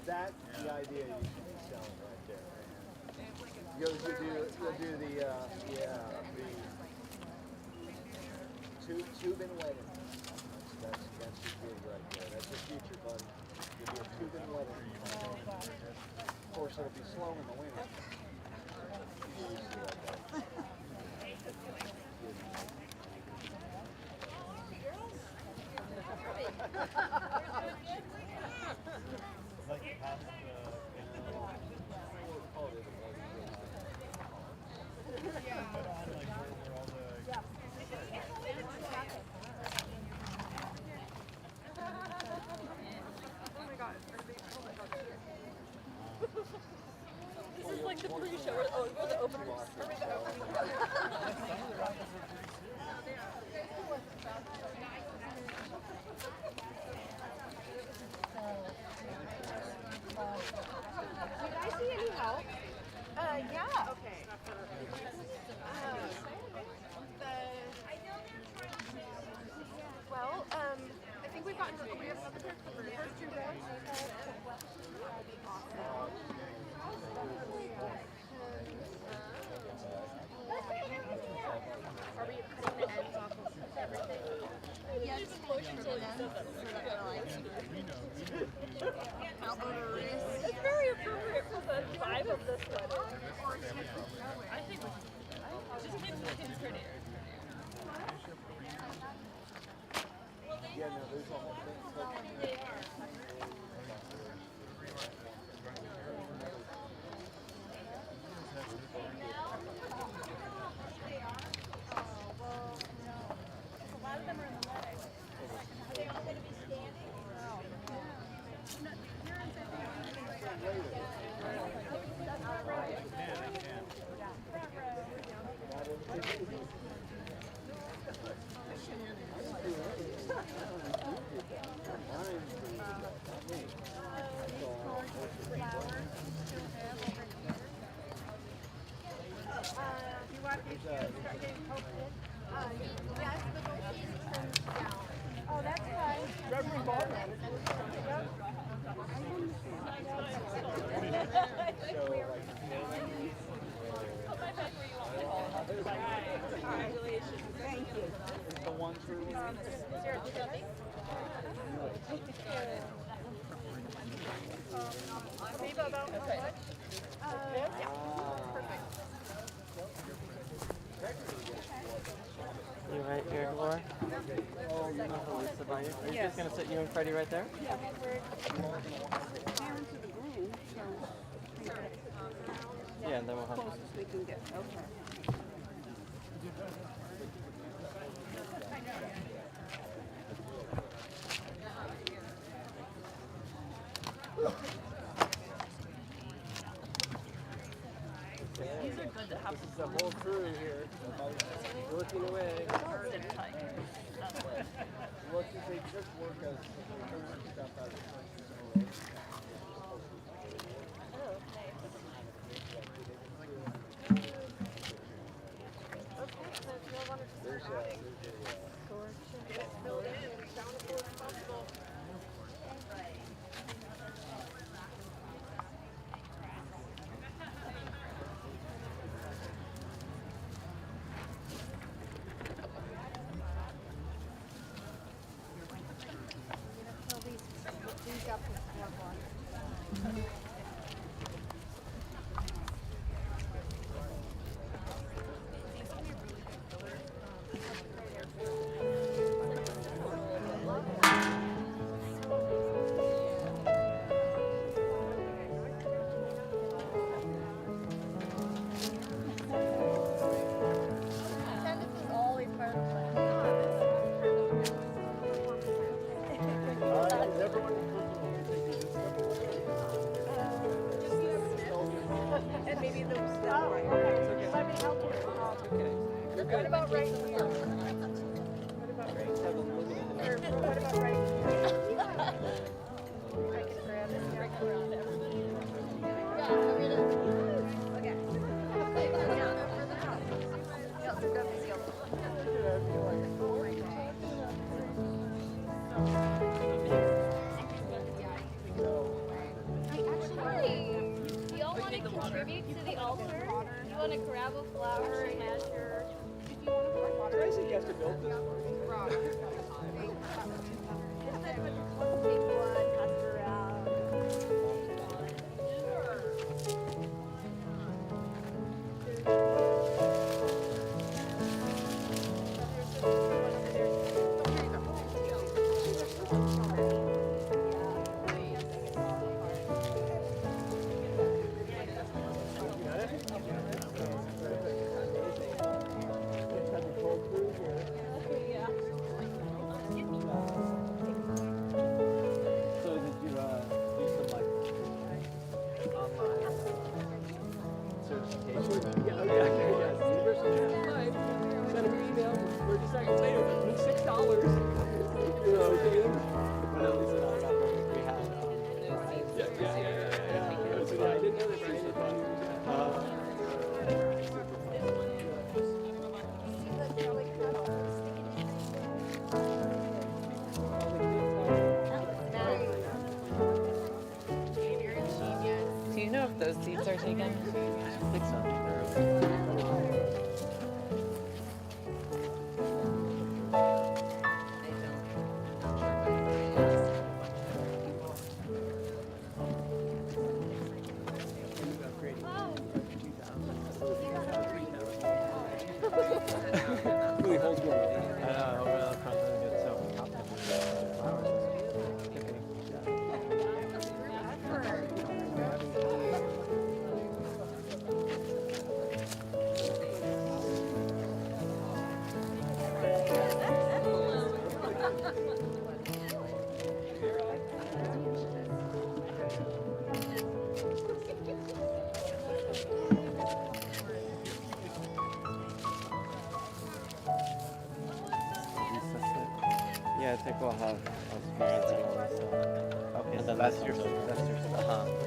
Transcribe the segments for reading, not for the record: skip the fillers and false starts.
That's the idea you should be selling right there. You'll do the tube and wedding. That's your gig right there. That's your future, buddy. You'll be a tube and wedding. Of course, it'll be slow in the winter. This is like the pre-show. Oh, we're the openers. Are we the openers? Did I see any help? Yeah. Okay. Well, I think we've gotten we have another pair for the first two rows. Are we cutting the ends off of everything? Yeah, just motion to the end. It's very appropriate for the vibe of this sweater. I think just makes the kids prettier. Yeah, no, there's almost Oh, that's fine. Thank you. the one through. You right here, Laura? Oh, you know Lisa by you. Are you just going to sit you and Freddie right there? Yeah, down to the room, so Yeah, and then we'll have... close as we can get. Okay. These are good to have The whole crew here, working away. sit tight. Look, they just work as stuff out of the Get it filled in, accountable as possible. These up with one. And maybe those that right. Let me help you. What about right here? What about right here? Or what about right here? I can grab it. contribute to the altar? You want to grab a flower and add your... Can I suggest a build this? Take one, pass it around. So did you do some like online certification? Yeah. University of Life. Sent an email 30 seconds later. $6. You know, but at least I got what we had. Yeah. So, I didn't know that she was Do you know if those seats are taken? I think so. really holds more. I know, well, front doesn't get so yeah, I think we'll have experience in all this stuff. Okay, and then that's your uh-huh.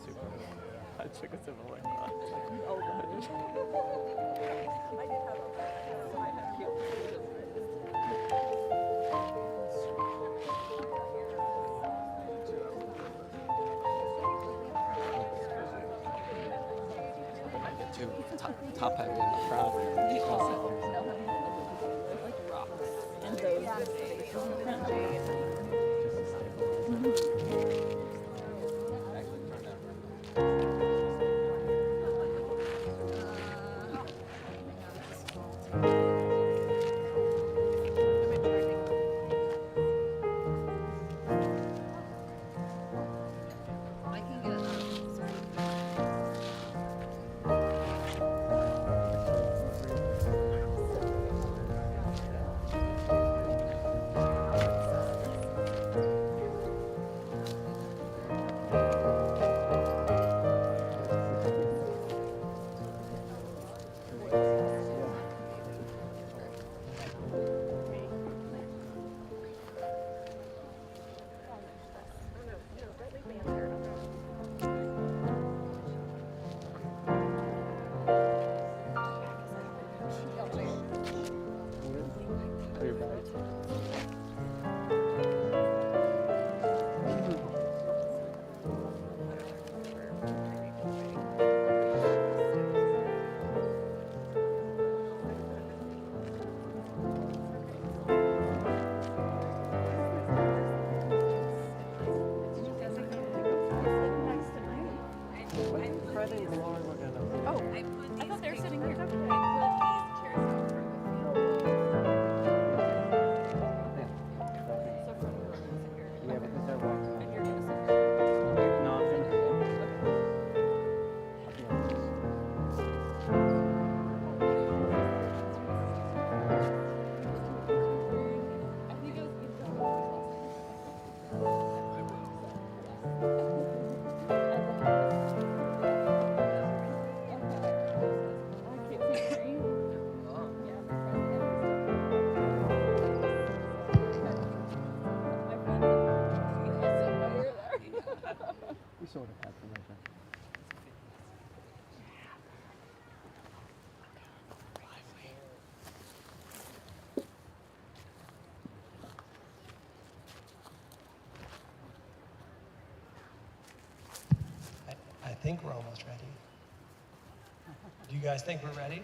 super. I took a sip of like that. Oh, God. I did have a, I had Too top heavy in the front. Like rocks. And those. Are you back? Fred and Laura were gonna. Oh, I thought they were sitting here. Yeah, because they're walking. And you're gonna sit. No, I'm gonna. I think it was We sort of have to measure. I think we're almost ready. Do you guys think we're ready?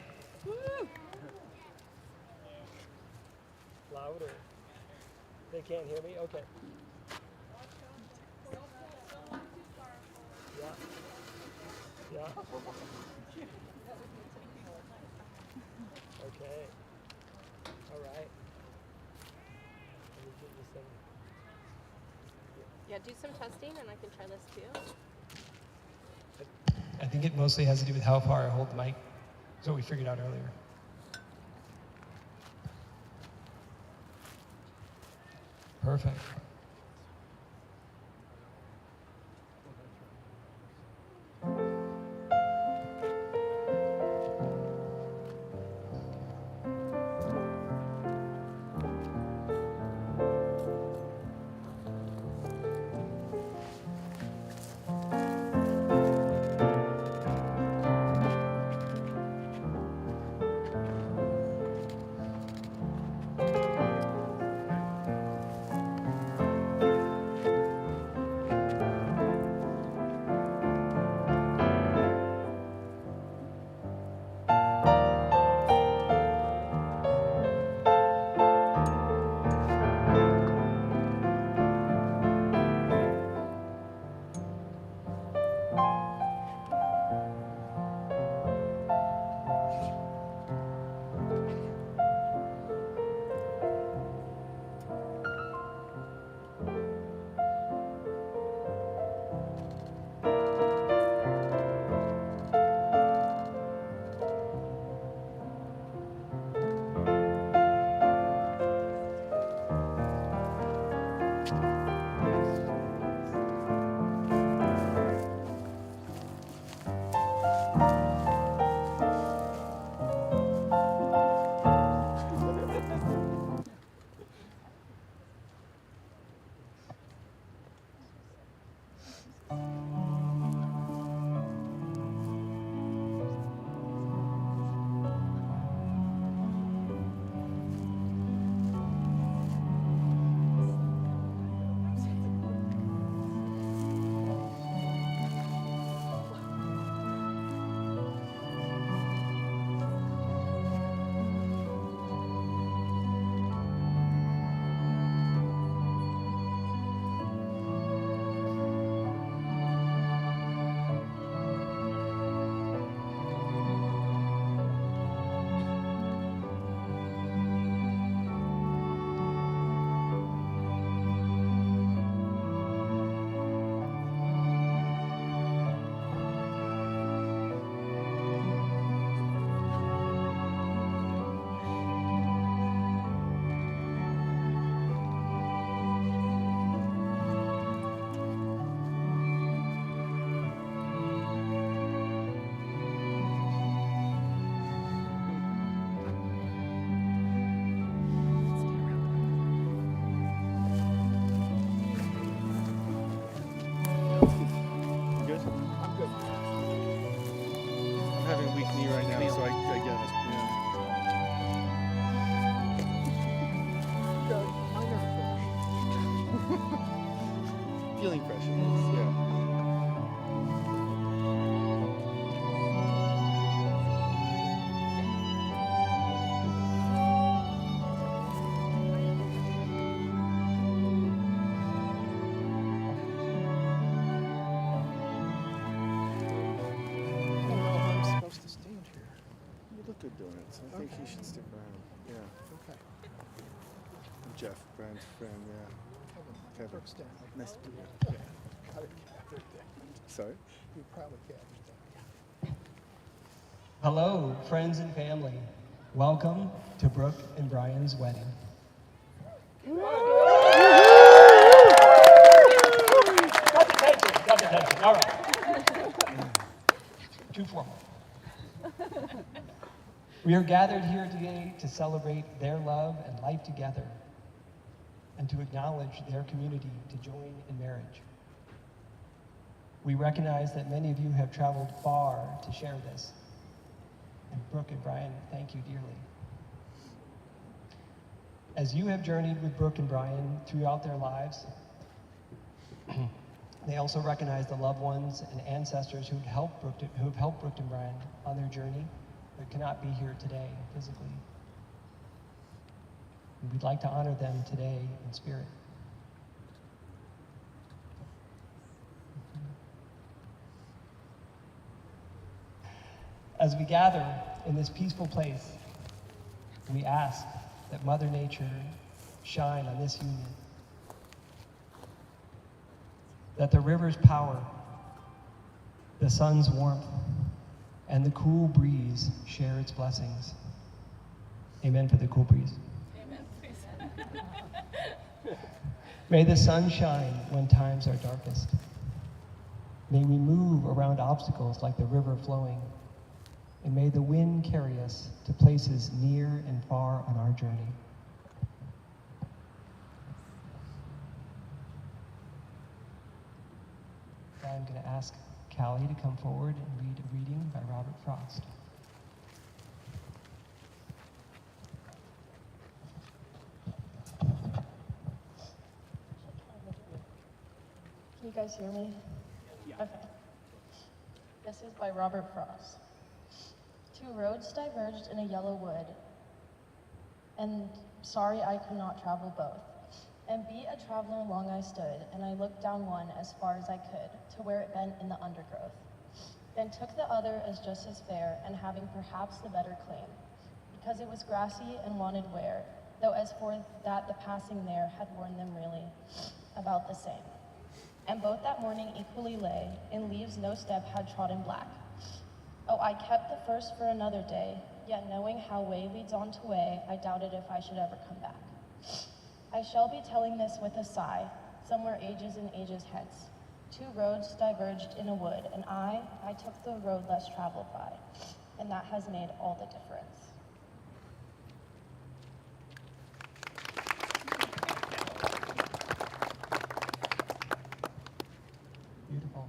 Louder. They can't hear me? Okay. Yeah. Yeah. Okay. All right. Let me get you some. Yeah, do some testing and I can try this too. I think it mostly has to do with how far I hold the mic. That's what we figured out earlier. Perfect. look good doing it, so I think he should stick around. Yeah. Okay. Jeff, Brian's friend, yeah. Kevin. Brooks down. Nice to meet you. Yeah. Got it gathered there. Sorry? You probably gathered that. Hello, friends and family. Welcome to Brooke and Brian's wedding. Got the attention. All right. Too formal. We are gathered here today to celebrate their love and life together and to acknowledge their community to join in marriage. We recognize that many of you have traveled far to share this. And Brooke and Brian, thank you dearly. As you have journeyed with Brooke and Brian throughout their lives, they also recognize the loved ones and ancestors who've helped Brooke and Brian on their journey but cannot be here today physically. And we'd like to honor them today in spirit. As we gather in this peaceful place, we ask that Mother Nature shine on this union, that the river's power, the sun's warmth, and the cool breeze share its blessings. Amen for the cool breeze. Amen, please. May the sun shine when times are darkest. May we move around obstacles like the river flowing. And may the wind carry us to places near and far on our journey. I'm going to ask Callie to come forward and read a reading by Robert Frost. Can you guys hear me? Yeah. Okay. This is by Robert Frost. Two roads diverged in a yellow wood, and sorry I could not travel both. And beat a traveler long I stood, and I looked down one as far as I could, to where it bent in the undergrowth. Then took the other as just as fair, and having perhaps the better claim, because it was grassy and wanted wear, though as for that the passing there had worn them really about the same. And both that morning equally lay, in leaves no step had trodden black. Oh, I kept the first for another day, yet knowing how way leads on to way, I doubted if I should ever come back. I shall be telling this with a sigh, somewhere ages and ages hence. Two roads diverged in a wood, and I took the road less traveled by, and that has made all the difference. Beautiful.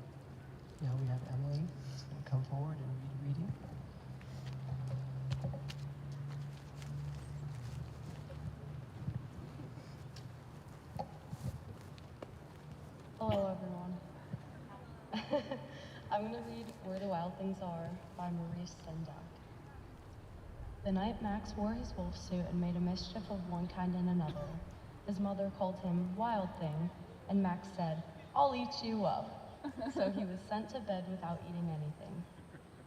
Now we have Emily who's going to come forward and read a reading. Hello, everyone. I'm going to read Where the Wild Things Are by Maurice Sendak. The night Max wore his wolf suit and made a mischief of one kind and another, his mother called him Wild Thing, and Max said, "I'll eat you up." So he was sent to bed without eating anything.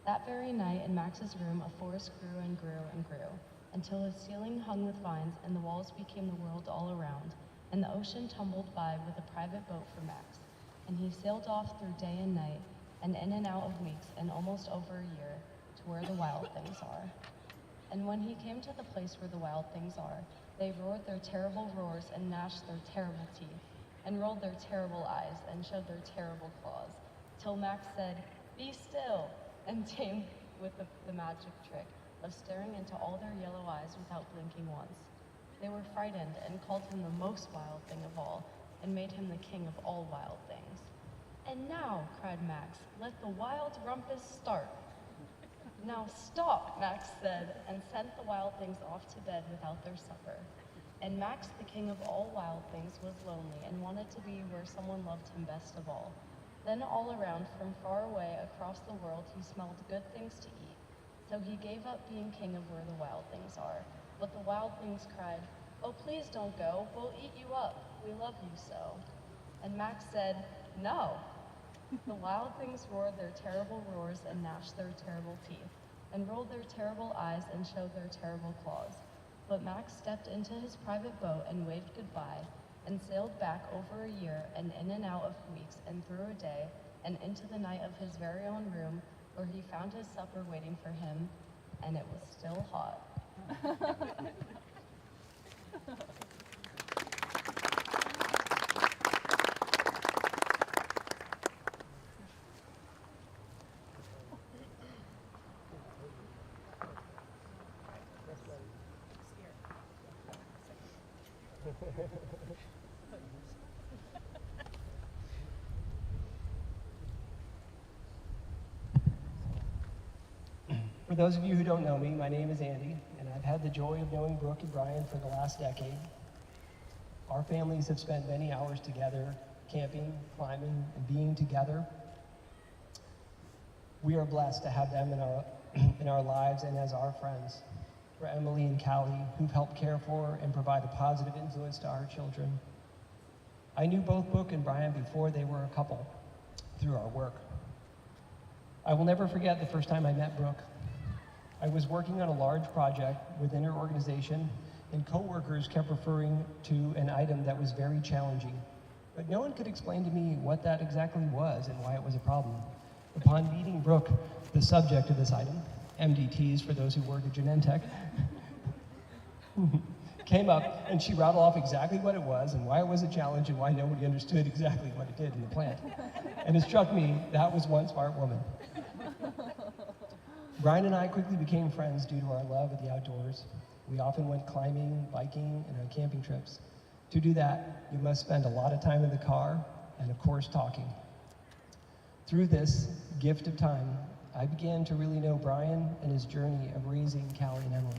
That very night in Max's room, a forest grew and grew and grew, until his ceiling hung with vines and the walls became the world all around, and the ocean tumbled by with a private boat for Max, and he sailed off through day and night, and in and out of weeks, and almost over a year, to where the wild things are. And when he came to the place where the wild things are, they roared their terrible roars and gnashed their terrible teeth, and rolled their terrible eyes and showed their terrible claws, till Max said, "Be still," and tamed with the magic trick of staring into all their yellow eyes without blinking once. They were frightened and called him the most wild thing of all, and made him the king of all wild things. "And now," cried Max, "let the wild rumpus start." "Now stop," Max said, and sent the wild things off to bed without their supper. And Max, the king of all wild things, was lonely and wanted to be where someone loved him best of all. Then all around, from far away across the world, he smelled good things to eat. So he gave up being king of where the wild things are. But the wild things cried, "Oh, please don't go, we'll eat you up, we love you so." And Max said, "No." The wild things roared their terrible roars and gnashed their terrible teeth. and rolled their terrible eyes and showed their terrible claws. But Max stepped into his private boat and waved goodbye, and sailed back over a year and in and out of weeks and through a day and into the night of his very own room, where he found his supper waiting for him, and it was still hot. For those of you who don't know me, my name is Andy, and I've had the joy of knowing Brooke and Brian for the last decade. Our families have spent many hours together, camping, climbing, and being together. We are blessed to have them in our lives and as our friends. For Emily and Callie, who've helped care for and provide a positive influence to our children. I knew both Brooke and Brian before they were a couple, through our work. I will never forget the first time I met Brooke. I was working on a large project within her organization, and coworkers kept referring to an item that was very challenging. But no one could explain to me what that exactly was and why it was a problem. Upon meeting Brooke, the subject of this item, MDTs for those who work at Genentech, came up, and she rattled off exactly what it was and why it was a challenge and why nobody understood exactly what it did in the plant. And it struck me, that was one smart woman. Brian and I quickly became friends due to our love of the outdoors. We often went climbing, biking, and on camping trips. To do that, you must spend a lot of time in the car and, of course, talking. Through this gift of time, I began to really know Brian and his journey of raising Callie and Emily.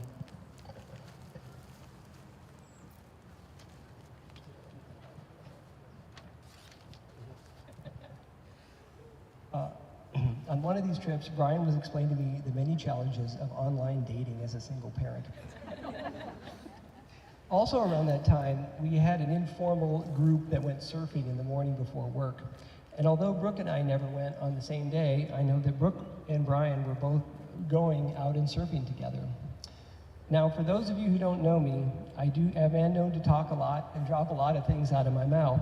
On one of these trips, Brian was explaining to me the many challenges of online dating as a single parent. Also around that time, we had an informal group that went surfing in the morning before work. And although Brooke and I never went on the same day, I know that Brooke and Brian were both going out and surfing together. Now, for those of you who don't know me, I am known to talk a lot and drop a lot of things out of my mouth.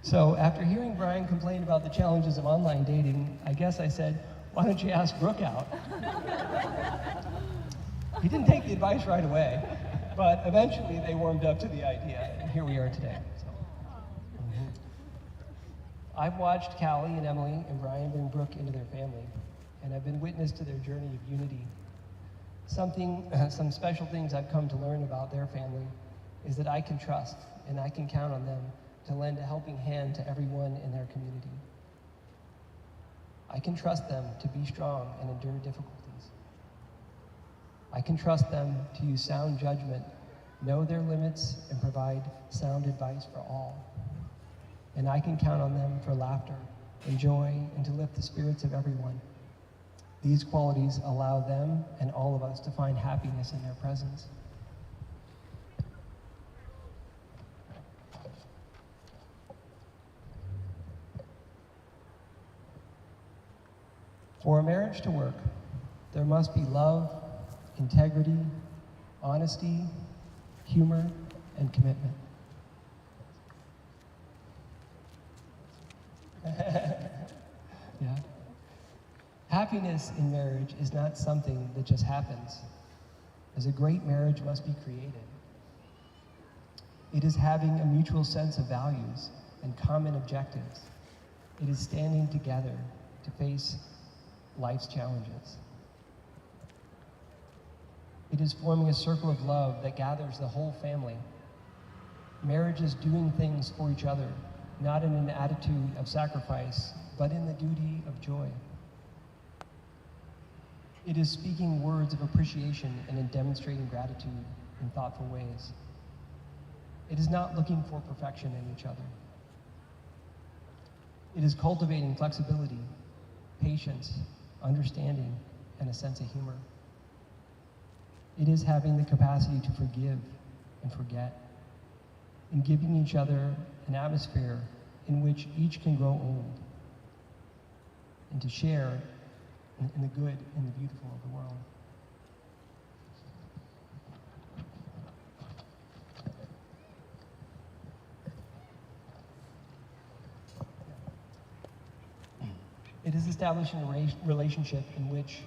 So after hearing Brian complain about the challenges of online dating, I guess I said, why don't you ask Brooke out? He didn't take the advice right away, but eventually they warmed up to the idea, and here we are today. I've watched Callie and Emily and Brian bring Brooke into their family, and I've been witness to their journey of unity. Some special things I've come to learn about their family is that I can trust and I can count on them to lend a helping hand to everyone in their community. I can trust them to be strong and endure difficulties. I can trust them to use sound judgment, know their limits, and provide sound advice for all. And I can count on them for laughter and joy and to lift the spirits of everyone. These qualities allow them and all of us to find happiness in their presence. For a marriage to work, there must be love, integrity, honesty, humor, and commitment. Yeah. Happiness in marriage is not something that just happens, as a great marriage must be created. It is having a mutual sense of values and common objectives. It is standing together to face life's challenges. It is forming a circle of love that gathers the whole family. Marriage is doing things for each other, not in an attitude of sacrifice, but in the duty of joy. It is speaking words of appreciation and in demonstrating gratitude in thoughtful ways. It is not looking for perfection in each other. It is cultivating flexibility, patience, understanding, and a sense of humor. It is having the capacity to forgive and forget, and giving each other an atmosphere in which each can grow old, and to share in the good and the beautiful of the world. It is establishing a relationship in which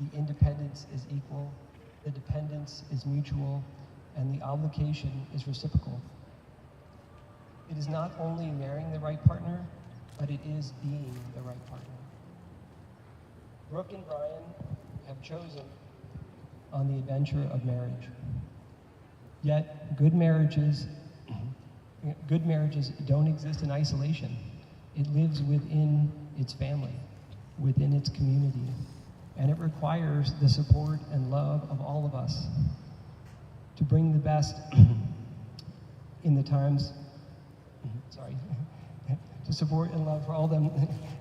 the independence is equal, the dependence is mutual, and the obligation is reciprocal. It is not only marrying the right partner, but it is being the right partner. Brooke and Brian have chosen on the adventure of marriage. Yet, good marriages don't exist in isolation. It lives within its family, within its community, and it requires the support and love of all of us to bring the best in the times, to support and love for all of them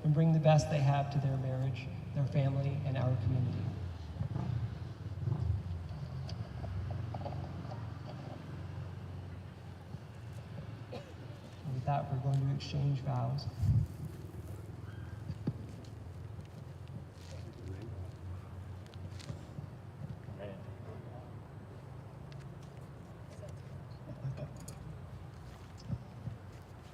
and bring the best they have to their marriage, their family, and our community. And with that, we're going to exchange vows.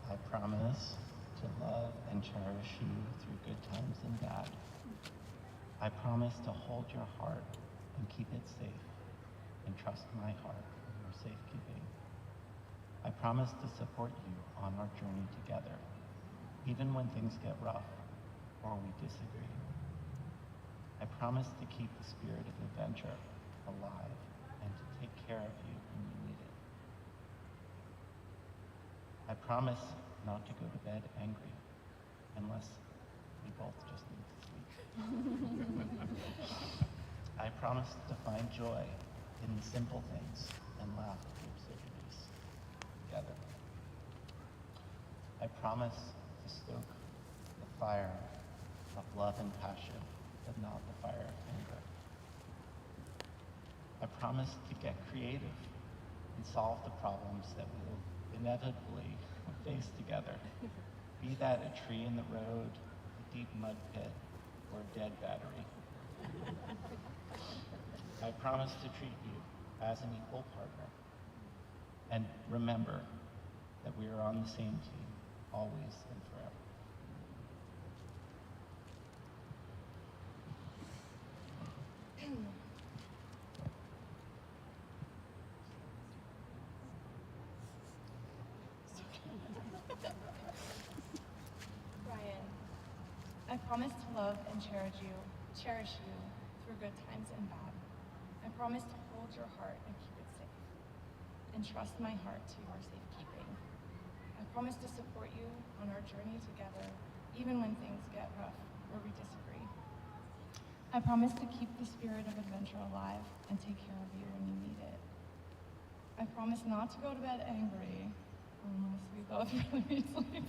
I promise to love and cherish you through good times and bad. I promise to hold your heart and keep it safe, and trust my heart for safekeeping. I promise to support you on our journey together, even when things get rough or we disagree. I promise to keep the spirit of adventure alive and to take care of you when you need it. I promise not to go to bed angry, unless we both just need to sleep. I promise to find joy in the simple things and laugh at the absurdities together. I promise to stoke the fire of love and passion, but not the fire of anger. I promise to get creative and solve the problems that we will inevitably face together. Be that a tree in the road, a deep mud pit, or a dead battery. I promise to treat you as an equal partner. And remember that we are on the same team, always and forever. Brian, I promise to love and cherish you through good times and bad. I promise to hold your heart and keep it safe, and trust my heart to your safekeeping. I promise to support you on our journey together, even when things get rough or we disagree. I promise to keep the spirit of adventure alive and take care of you when you need it. I promise not to go to bed angry, unless we both really need sleep.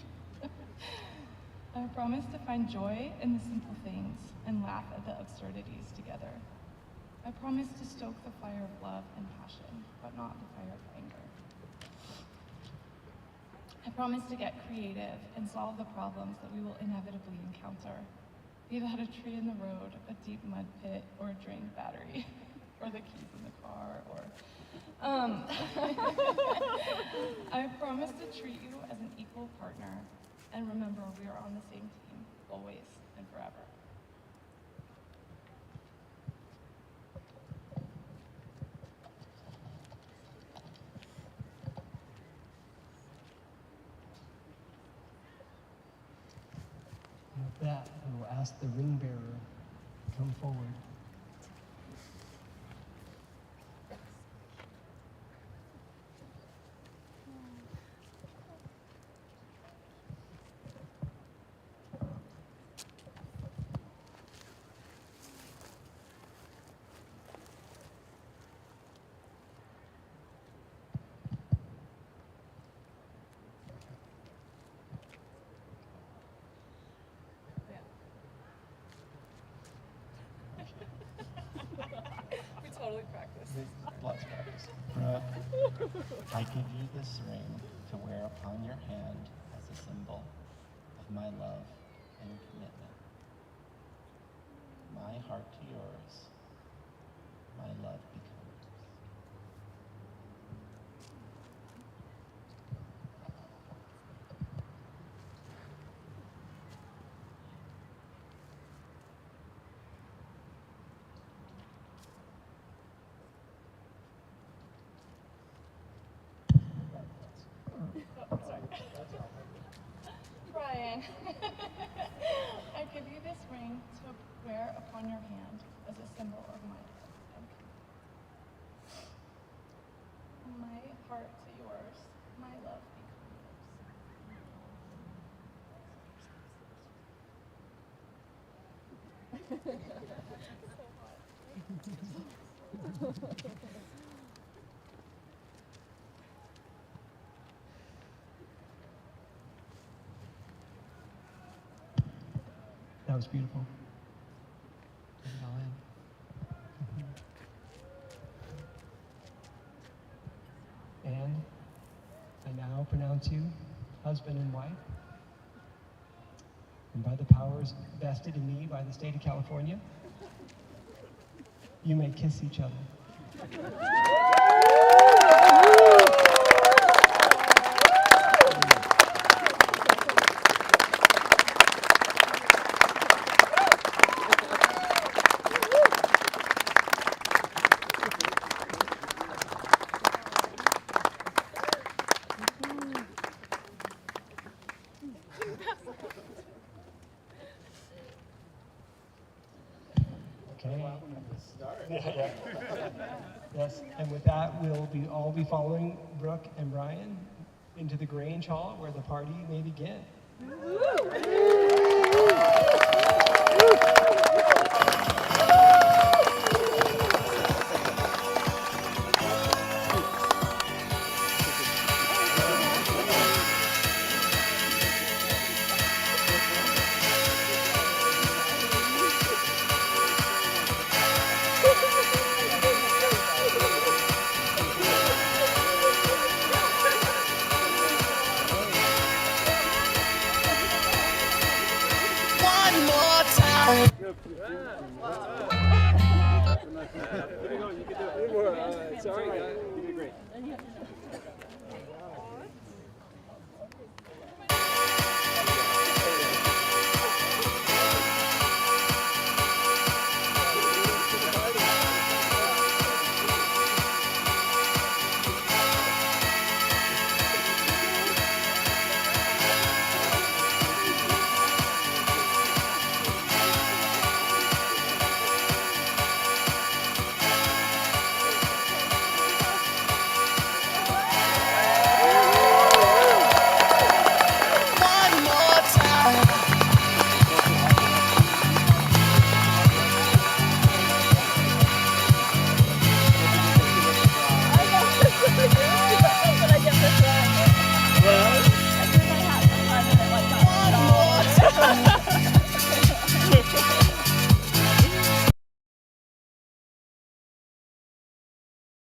I promise to find joy in the simple things and laugh at the absurdities together. I promise to stoke the fire of love and passion, but not the fire of anger. I promise to get creative and solve the problems that we will inevitably encounter. Be that a tree in the road, a deep mud pit, or a drained battery, or the keys in the car, or... I promise to treat you as an equal partner, and remember, we are on the same team, always and forever. And with that, I will ask the ring bearer to come forward. We totally practiced. Let's practice. Brooke, I give you this ring to wear upon your hand as a symbol of my love and commitment. My heart to yours, my love becomes. Brian, I give you this ring to wear upon your hand as a symbol of my love and commitment. My heart to yours, my love That was beautiful. Take it all in. And I now pronounce you husband and wife. And by the powers vested in me by the state of California, you may kiss each other. Okay. Yeah. Yes, and with that, we'll all be following Brooke and Brian into the Grange Hall where the party may begin. Sorry, you did great.